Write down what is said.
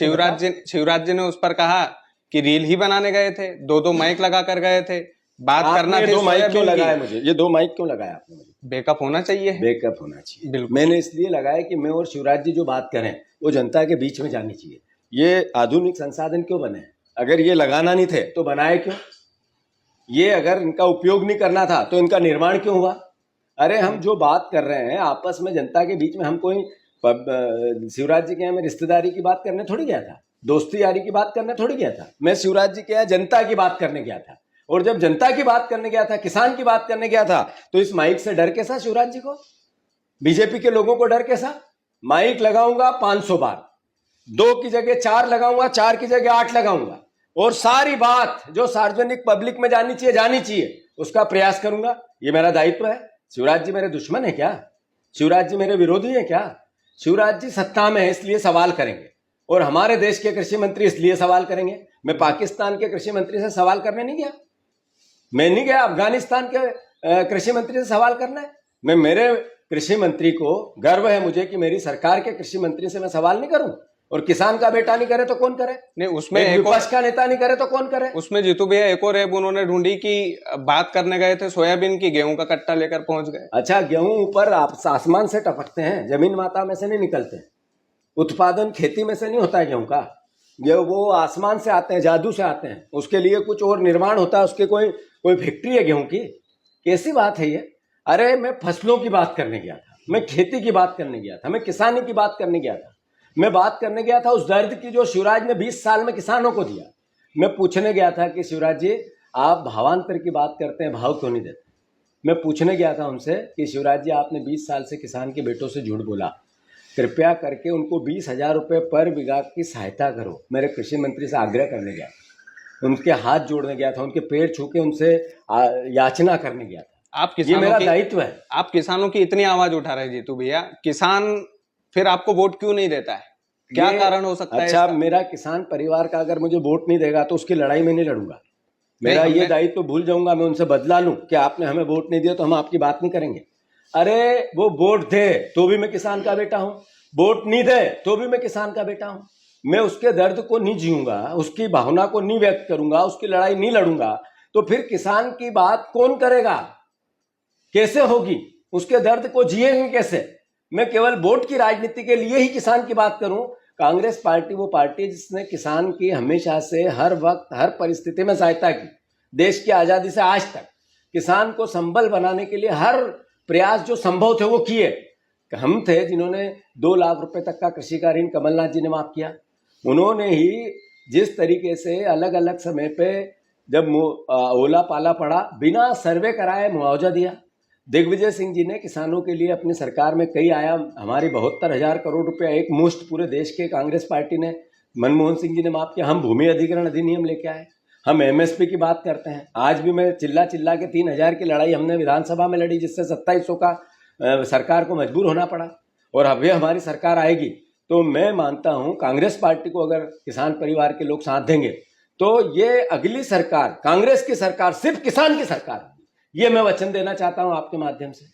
शिवराज जी ने उस पर कहा कि रील ही बनाने गए थे, दो माइक लगा कर गए थे, बात करना थी। दो माइक क्यों लगाया मुझे? ये दो माइक क्यों लगाया आपने मुझे? बैकअप होना चाहिए, बैकअप होना चाहिए। बिल्कुल। मैंने इसलिए लगाया कि मैं और शिवराज जी जो बात करें वो जनता के बीच में जानी चाहिए। ये आधुनिक संसाधन क्यों बने? अगर ये लगाना नहीं थे तो बनाए क्यों? ये अगर इनका उपयोग नहीं करना था तो इनका निर्माण क्यों हुआ? अरे हम जो बात कर रहे हैं आपस में जनता के बीच में, हम कोई शिवराज जी के यहाँ मैं रिश्तेदारी की बात करने थोड़ी गया था, दोस्ती यारी की बात करने थोड़ी गया था। मैं शिवराज जी के यहाँ जनता की बात करने गया था, और जब जनता की बात करने गया था, किसान की बात करने गया था, तो इस माइक से डर कैसा शिवराज जी को? बीजेपी के लोगों को डर कैसा? माइक लगाऊंगा 500 बार, 2 की जगह 4 लगाऊंगा, 4 की जगह 8 लगाऊंगा, और सारी बात जो सार्वजनिक पब्लिक में जानी चाहिए उसका प्रयास करूंगा। ये मेरा दायित्व है। शिवराज जी मेरे दुश्मन है क्या? शिवराज जी मेरे विरोधी है क्या? शिवराज जी सत्ता में है इसलिए सवाल करेंगे, और हमारे देश के कृषि मंत्री इसलिए सवाल करेंगे। मैं पाकिस्तान के कृषि मंत्री से सवाल करने नहीं गया, मैं नहीं गया अफगानिस्तान के कृषि मंत्री से सवाल करना है। मैं, मेरे कृषि मंत्री को गर्व है मुझे कि मेरी सरकार के कृषि मंत्री से मैं सवाल नहीं करूं, और किसान का बेटा नहीं करे तो कौन करे? नहीं, उसमें एक विपक्ष का नेता नहीं करे तो कौन करे? उसमें जीतू भैया एक और ऐप उन्होंने ढूंढी कि बात करने गए थे सोयाबीन की, गेहूं का कट्टा लेकर पहुंच गए। अच्छा, गेहूं ऊपर आसमान से टपकते हैं, जमीन माता में से नहीं निकलते, उत्पादन खेती में से नहीं होता है गेहूं का। ये वो आसमान से आते हैं, जादू से आते हैं, उसके लिए कुछ और निर्माण होता है, उसके कोई फैक्ट्री है गेहूं की? कैसी बात है ये? अरे मैं फसलों की बात करने गया था, मैं खेती की बात करने गया था, मैं किसानी की बात करने गया था, मैं बात करने गया था उस दर्द की जो शिवराज ने 20 साल में किसानों को दिया। मैं पूछने गया था कि शिवराज जी आप भावांतर की बात करते हैं, भाव क्यों नहीं देते? मैं पूछने गया था उनसे कि शिवराज जी आपने 20 साल से किसान के बेटों से झूठ बोला, कृपया करके उनको 20,000 रुपये पर बीघा की सहायता करो। मेरे कृषि मंत्री से आग्रह करने गया, उनके हाथ जोड़ने गया था, उनके पैर छू के उनसे याचना करने गया था। ये मेरा दायित्व है। आप किसानों की इतनी आवाज उठा रहे जीतू भैया, किसान फिर आपको वोट क्यों नहीं देता है? क्या कारण हो सकता है? अच्छा, मेरा किसान परिवार का अगर मुझे वोट नहीं देगा तो उसकी लड़ाई में नहीं लड़ूंगा। मेरा ये दायित्व भूल जाऊंगा, मैं उनसे बदला लूं कि आपने हमें वोट नहीं दिया तो हम आपकी बात नहीं करेंगे। अरे वो वोट दे तो भी मैं किसान का बेटा हूं, वोट नहीं दे तो भी मैं किसान का बेटा हूं। मैं उसके दर्द को नहीं जीऊंगा, उसकी भावना को नहीं व्यक्त करूंगा, उसकी लड़ाई नहीं लड़ूंगा, तो फिर किसान की बात कौन करेगा? कैसे होगी? उसके दर्द को जिएंगे कैसे? मैं केवल वोट की राजनीति के लिए ही किसान की बात करूं? कांग्रेस पार्टी वो पार्टी जिसने किसान की हमेशा से हर वक्त हर परिस्थिति में सहायता की। देश की आजादी से आज तक किसान को संबल बनाने के लिए हर प्रयास जो संभव थे वो किए। हम थे जिन्होंने 2 लाख रुपए तक का कृषि का ऋण कमलनाथ जी ने माफ किया। उन्होंने ही जिस तरीके से अलग अलग समय पे जब ओला पाला पड़ा बिना सर्वे कराए मुआवजा दिया। दिग्विजय सिंह जी ने किसानों के लिए अपनी सरकार में कई आयाम, हमारी 72,000 करोड़ रुपया एक मुश्त पूरे देश के कांग्रेस पार्टी ने, मनमोहन सिंह जी ने माफ किया। हम भूमि अधिग्रहण अधिनियम लेके आए, हम एमएसपी की बात करते हैं। आज भी मैं चिल्ला के 3,000 की लड़ाई हमने विधानसभा में लड़ी, जिससे 2700 का सरकार को मजबूर होना पड़ा, और अभी हमारी सरकार आएगी तो मैं मानता हूं कांग्रेस पार्टी को अगर किसान परिवार के लोग साथ देंगे तो ये अगली सरकार कांग्रेस की सरकार सिर्फ किसान की सरकार, ये मैं वचन देना चाहता हूं आपके माध्यम से।